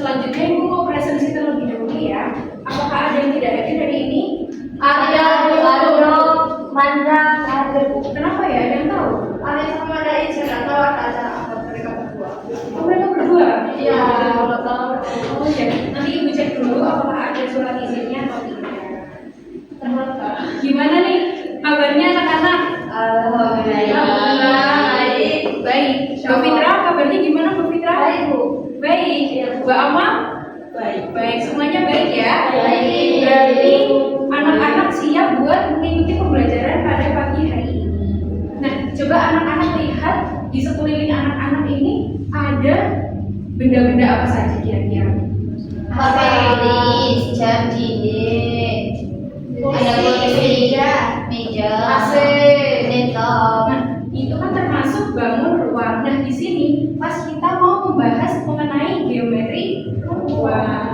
Selanjutnya Ibu mau presentasi terlebih dahulu ya. Apakah ada yang tidak hadir hari ini? Ada Mandra, ada Bu. Kenapa ya? Ada yang tahu? Ada sama dari saya tahu ada apa mereka berdua. Oh, mereka berdua? Iya, kalau tahu. Oh ya, nanti Ibu cek dulu apakah ada surat izinnya atau tidak. Gimana nih kabarnya anak-anak? Alhamdulillah. Baik. Mbak Fitra, kabarnya gimana Mbak Fitra? Baik, Bu. Baik. Mbak Ama? Baik. Baik, semuanya baik ya? Baik. Berarti anak-anak siap buat mengikuti pembelajaran pada pagi hari ini. Nah, coba anak-anak lihat di sekeliling anak-anak ini ada benda-benda apa saja kira-kira? Papelis, jam dinding. Ada kursi, meja, AC, laptop. Nah, itu kan termasuk bangun ruang. Nah, di sini pas kita mau membahas mengenai geometri ruang.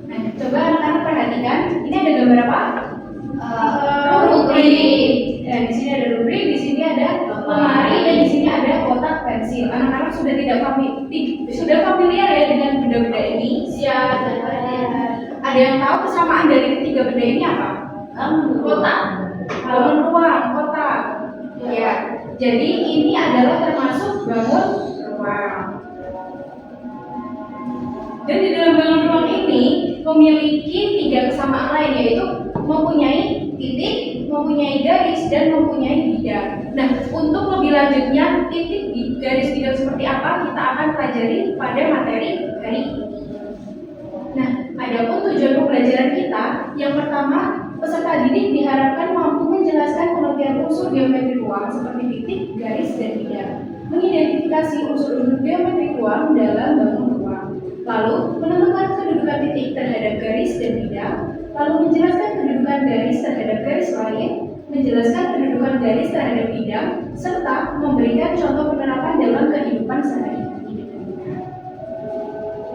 Nah, coba anak-anak perhatikan, ini ada gambar apa? Rubrik. Nah, di sini ada rubrik, di sini ada lemari, dan di sini ada kotak pensil. Anak-anak sudah familiar ya dengan benda-benda ini? Siap. Ada yang tahu kesamaan dari ketiga benda ini apa? Kotak. Bangun ruang, kotak. Ya, jadi ini adalah termasuk bangun ruang. Dan di dalam bangun ruang ini memiliki tiga kesamaan lain, yaitu mempunyai titik, mempunyai garis, dan mempunyai bidang. Nah, untuk lebih lanjutnya titik, garis, bidang seperti apa kita akan pelajari pada materi hari ini. Nah, adapun tujuan pembelajaran kita, yang pertama, peserta didik diharapkan mampu menjelaskan pengertian unsur geometri ruang seperti titik, garis, dan bidang, mengidentifikasi unsur-unsur geometri ruang dalam bangun ruang, lalu menentukan kedudukan titik terhadap garis dan bidang, lalu menjelaskan kedudukan garis terhadap garis lain, menjelaskan kedudukan garis terhadap bidang, serta memberikan contoh penerapan dalam kehidupan sehari-hari.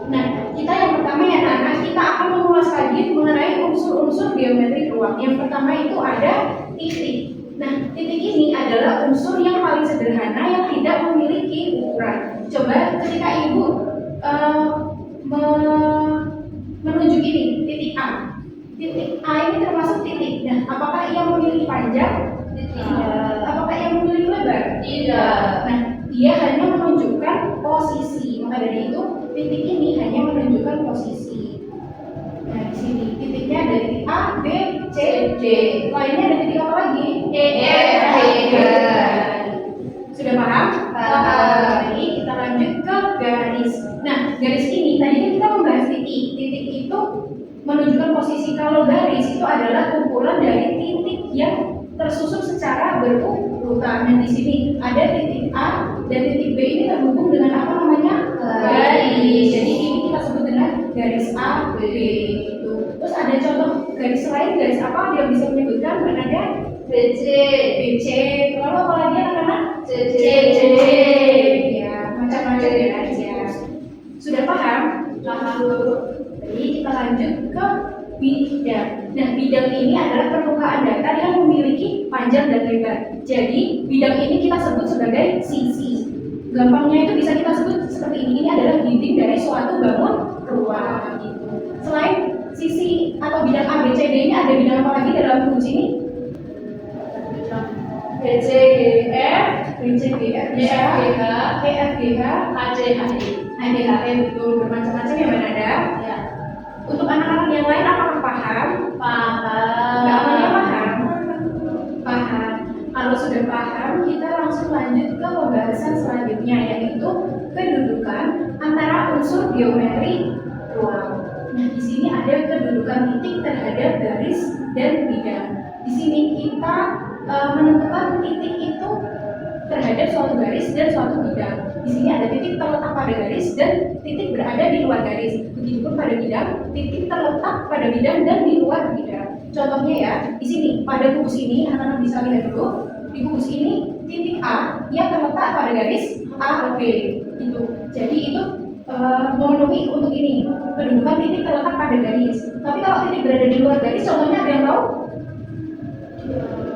Nah, kita yang pertama ya anak-anak, kita akan mengulas lagi mengenai unsur-unsur geometri ruang. Yang pertama itu ada titik. Nah, titik ini adalah unsur yang paling sederhana yang tidak memiliki ukuran. Coba ketika Ibu menunjuk ini, titik A. Titik A ini termasuk titik. Nah, apakah ia memiliki panjang? Tidak. Apakah ia memiliki lebar? Tidak. Nah, dia hanya menunjukkan posisi. Maka dari itu, titik ini hanya menunjukkan posisi. Nah, di sini titiknya ada titik A, B, C, D. Lainnya ada titik apa lagi? E, F, G. Sudah paham? Paham. Jadi kita lanjut ke garis. Nah, garis ini tadi kan kita membahas titik. Titik itu menunjukkan posisi. Kalau garis itu adalah kumpulan dari titik yang tersusun secara berurutan. Dan di sini ada titik A dan titik B ini terhubung dengan apa namanya? Garis. Jadi ini kita sebut dengan garis A, B. Gitu. Terus ada contoh garis lain, garis apa dia bisa menyebutkan? Ada BC. BC. Lalu apa lagi anak-anak? CC. Ya, macam-macam ya aja. Sudah paham? Paham. Jadi kita lanjut ke bidang. Nah, bidang ini adalah permukaan datar yang memiliki panjang dan lebar. Jadi, bidang ini kita sebut sebagai sisi. Gampangnya itu bisa kita sebut seperti ini. Ini adalah dinding dari suatu bangun ruang. Gitu. Selain sisi atau bidang A, B, C, D ini ada bidang apa lagi dalam rumus ini? B, C, G, F, B, C, D, F, E, F, G, H, E, F, G, H, H, C, H, I. A, D, H, E, betul, bermacam-macam ya Mbak Nada. Ya. Untuk anak-anak yang lain apakah paham? Paham. Nggak apanya paham? Paham. Kalau sudah paham, kita langsung lanjut ke pembahasan selanjutnya, yaitu kedudukan antara unsur geometri ruang. Nah, di sini ada kedudukan titik terhadap garis dan bidang. Di sini kita menentukan titik itu terhadap suatu garis dan suatu bidang. Di sini ada titik terletak pada garis dan titik berada di luar garis. Begitupun pada bidang, titik terletak pada bidang dan di luar bidang. Contohnya ya, di sini pada kubus ini anak-anak bisa lihat dulu. Di kubus ini titik A yang terletak pada garis A, B. Itu. Jadi itu memenuhi untuk ini kedudukan titik terletak pada garis. Tapi kalau titik berada di luar garis, contohnya ada yang tahu?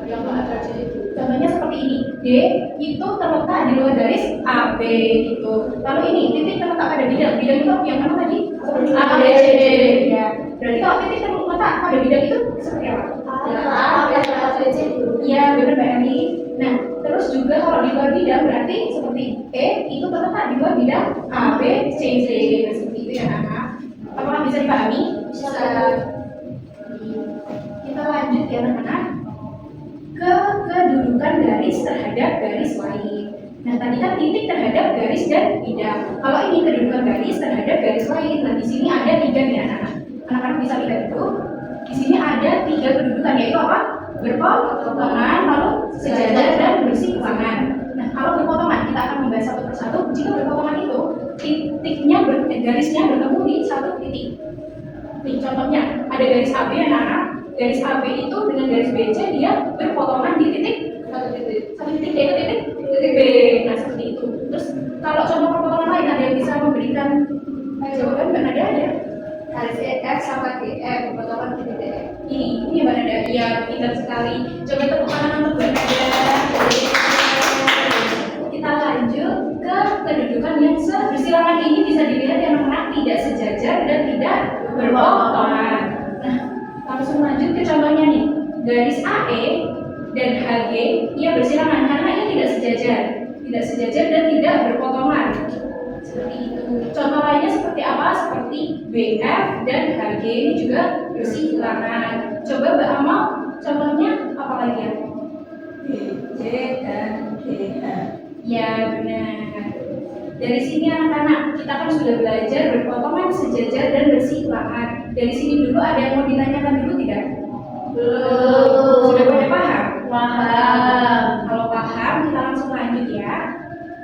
Yang nggak ada di situ. Contohnya seperti ini. D itu terletak di luar garis AB gitu. Lalu ini titik terletak pada bidang. Bidang itu yang mana tadi? A, B, C, D. Ya. Berarti kalau titik terletak pada bidang itu seperti apa? Iya, benar Mbak Eli. Nah, terus juga kalau di luar bidang berarti seperti E itu terletak di luar bidang A, B, C, D. Nah, seperti itu ya anak. Apakah bisa dipahami? Bisa. Kita lanjut ya anak-anak ke kedudukan garis terhadap garis lain. Nah, tadi kan titik terhadap garis dan bidang. Kalau ini kedudukan garis terhadap garis lain, nah di sini ada 3 nih anak-anak. Anak-anak bisa lihat itu. Di sini ada 3 kedudukan yaitu apa? Berpotongan, lalu sejajar dan bersinggungan. Nah, kalau berpotongan kita akan membahas satu persatu. Jika berpotongan itu garisnya bertemu di satu titik. Nih contohnya ada garis AB anak-anak. Garis AB itu dengan garis BC dia berpotongan di satu titik yaitu titik B. Nah seperti itu. Terus kalau contoh perpotongan lain ada yang bisa memberikan jawaban Mbak Nada ada? Garis EF sama GF berpotongan di titik E. Ini Mbak Nada, iya pintar sekali. Coba tepuk tangan untuk Mbak Nada. Kita lanjut ke kedudukan yang bersilangan. Ini bisa dilihat yang anak tidak sejajar dan tidak berpotongan. Nah, langsung lanjut ke contohnya nih. Garis AE dan HG ia bersilangan karena ini tidak sejajar dan tidak berpotongan. Seperti itu. Contoh lainnya seperti apa? Seperti BF dan HG ini juga bersilangan. Coba Mbak Amal, contohnya apa lagi ya? BC dan GH. Ya benar. Dari sini anak-anak kita kan sudah belajar berpotongan, sejajar dan bersilangan. Dari sini dulu ada yang mau ditanyakan dulu tidak? Belum. Sudah pada paham? Paham. Kalau paham kita langsung lanjut ya.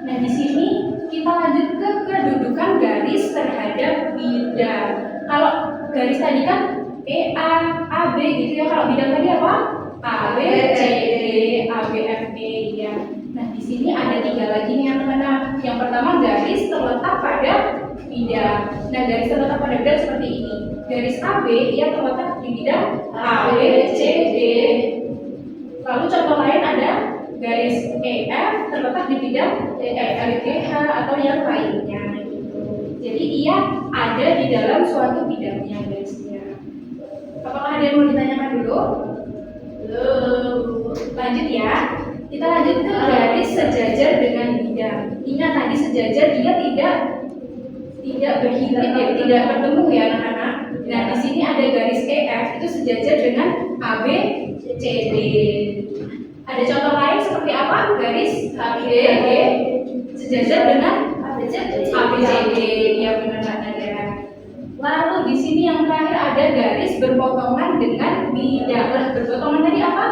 Nah di sini kita lanjut ke kedudukan garis terhadap bidang. Kalau garis tadi kan EA, AB gitu ya. Kalau bidang tadi apa? AB, CD, AB, FE ya. Nah di sini ada 3 lagi nih anak-anak. Yang pertama garis terletak pada bidang. Nah garis terletak pada bidang seperti ini. Garis AB ia terletak di bidang AB, CD. Lalu contoh lain ada garis EF terletak di bidang EFGH atau yang lainnya gitu. Jadi ia ada di dalam suatu bidangnya garisnya. Apakah ada yang mau ditanyakan dulu? Belum. Lanjut ya. Kita lanjut ke garis sejajar dengan bidang. Ingat tadi sejajar dia tidak berhimpit, tidak bertemu ya anak-anak. Nah di sini ada garis EF itu sejajar dengan AB, CD. Ada contoh lain seperti apa? Garis HG sejajar dengan ABCD. Ya benar ada. Lalu di sini yang terakhir ada garis berpotongan dengan bidang. Berpotongan tadi apa?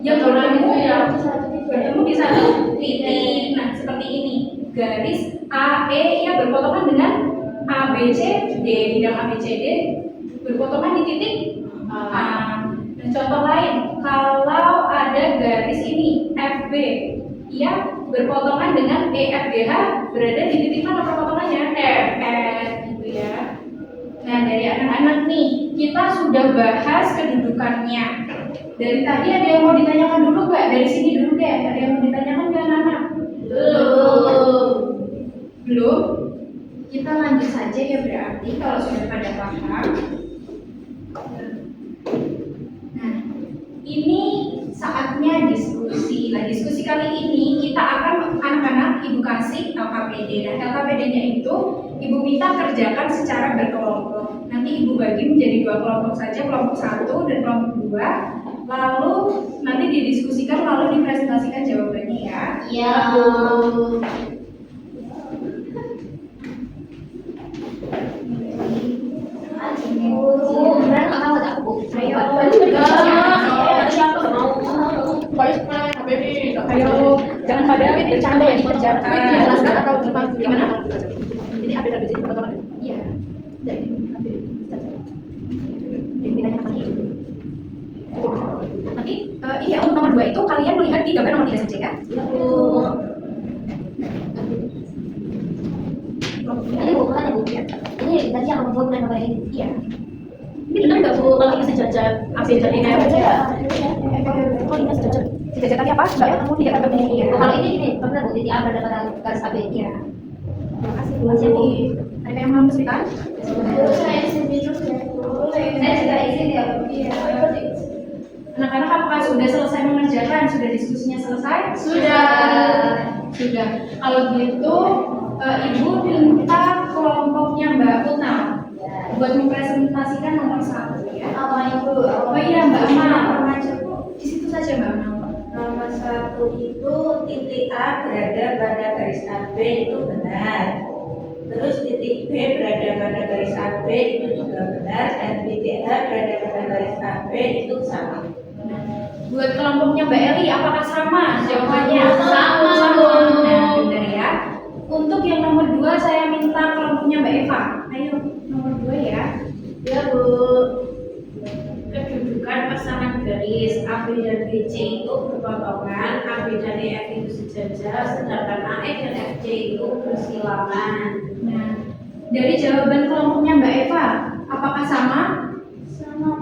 Yang bertemu di satu titik. Nah seperti ini. Garis AE yang berpotongan dengan ABCD. Bidang ABCD berpotongan di titik A. Dan contoh lain, kalau ada garis ini FB, ia berpotongan dengan EFGH berada di titik mana perpotongannya? FF, gitu ya. Nah dari anak-anak nih, kita sudah bahas kedudukannya. Dari tadi ada yang mau ditanyakan dulu nggak? Dari sini dulu deh, ada yang mau ditanyakan nggak anak-anak? Belum? Kita lanjut saja ya berarti kalau sudah pada paham. Nah, ini saatnya diskusi. Nah, diskusi kali ini kita akan anak-anak Ibu kasih LKPD. Dan LKPD-nya itu Ibu minta kerjakan secara berkelompok. Nanti Ibu bagi menjadi 2 kelompok saja, kelompok 1 dan kelompok 2. Lalu nanti didiskusikan lalu dipresentasikan jawabannya ya. Iya. Ayo, jangan pada bercanda ya dikerjakan. Jelaskan atau gimana? Jadi update jadi teman-teman. Iya. Dari ditanya lagi. Nanti ini untuk nomor 2 itu kalian melihat di gambar nomor 3 saja ya. Ini bukan ya Bu. Ini tadi yang kamu buat nomor ini. Iya. Ini benar nggak Bu kalau ini sejajar ABC dan EF? Ya. Oh ini sejajar. sejajar tadi apa? Mbak kamu tidak dapat ini ya. Kalau ini gini, benar Bu, titik A berada pada garis AB. Iya. Terima kasih Bu. Jadi ada yang mau cerita? Saya izin minum ya. Saya juga izin ya. Iya. Anak-anak apakah sudah selesai mengerjakan? Sudah diskusinya selesai? Sudah. Sudah. Kalau gitu, Ibu minta kelompoknya Mbak Putna buat mempresentasikan nomor 1 ya. Apa Ibu? Oh iya Mbak Amal, di situ saja Mbak Amal. Nomor 1 itu titik A berada pada garis AB itu benar. Terus titik B berada pada garis AB itu juga benar, dan titik H berada pada garis AB itu sama. Buat kelompoknya Mbak Eli, apakah sama jawabannya? Sama. Nah, benar ya. Untuk yang nomor 2 saya minta kelompoknya Mbak Eva. Ayo nomor 2 ya. Ya Bu. Kedudukan pasangan garis AB dan BC itu berpotongan, AB dan EF itu sejajar, sedangkan AE dan FC itu bersilangan. Nah, dari jawaban kelompoknya Mbak Eva, apakah sama?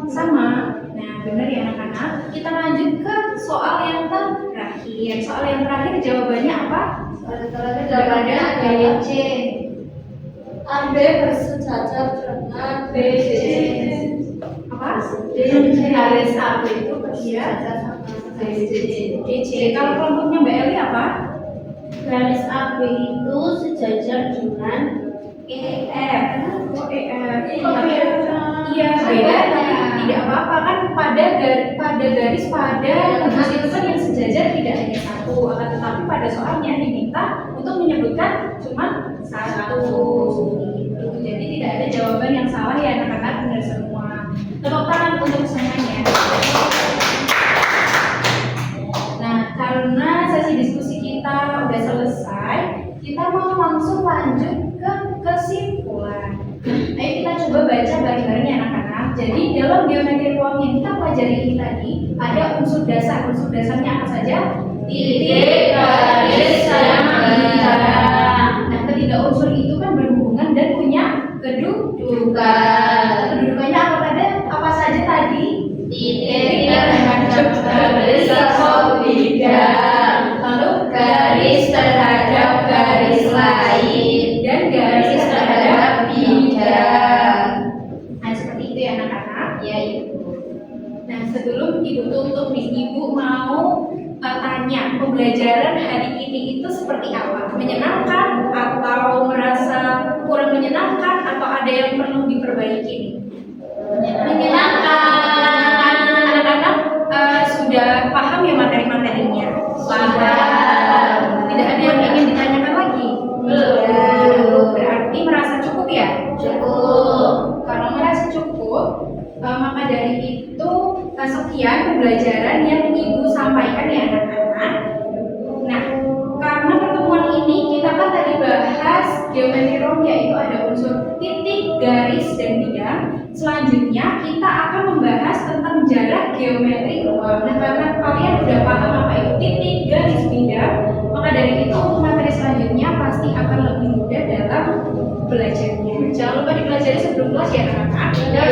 Sama. Nah, benar ya anak-anak. Kita lanjut ke soal yang terakhir. Soal yang terakhir jawabannya apa? Soal jawabannya adalah C. AB bersejajar dengan BC. Apa? Garis AB itu Bersejajar sama BC. DC. Kalau kelompoknya Mbak Eli apa? garis AB itu sejajar dengan EF. Oh, Kok beda? Iya, beda tapi tidak apa-apa kan pada garis pada garis itu kan yang sejajar tidak hanya satu, akan tetapi pada soalnya diminta untuk menyebutkan cuma satu. Gitu. Jadi tidak ada jawaban yang salah ya anak-anak, benar semua. Tepuk tangan untuk semuanya. Nah, karena sesi diskusi kita udah selesai, kita mau langsung lanjut ke kesimpulan. Ayo kita coba baca bareng-bareng ya anak-anak. Jadi dalam geometri ruang yang kita pelajari ini tadi ada unsur dasar. Unsur dasarnya apa saja? Titik, garis, sama lingkaran. Nah, ketiga unsur itu kan berhubungan dan punya kedudukan. Kedudukannya apa saja tadi? Titik terhadap garis atau bidang. Lalu Garis terhadap garis lain. dan garis terhadap bidang. Nah, seperti itu ya anak-anak. Ya Ibu. Nah, sebelum Ibu tutup nih, Ibu mau tanya pembelajaran hari ini itu seperti apa? Menyenangkan atau merasa kurang menyenangkan atau ada yang perlu diperbaiki nih? Menyenangkan. Anak-anak sudah paham ya materi-materinya? Paham. Tidak ada yang ingin ditanyakan lagi? Belum. Berarti merasa cukup ya? Cukup. Kalau merasa cukup, maka dari itu sekian pembelajaran yang Ibu sampaikan ya anak-anak. Nah, karena pertemuan ini kita kan tadi bahas geometri ruang, yaitu ada unsur titik, garis, dan bidang. Selanjutnya kita akan membahas tentang jarak geometri ruang. Nah, karena kalian udah paham apa itu titik, garis, bidang, maka dari itu untuk materi selanjutnya pasti akan lebih mudah dalam belajarnya. Jangan lupa dipelajari sebelum kelas ya anak-anak. Ya,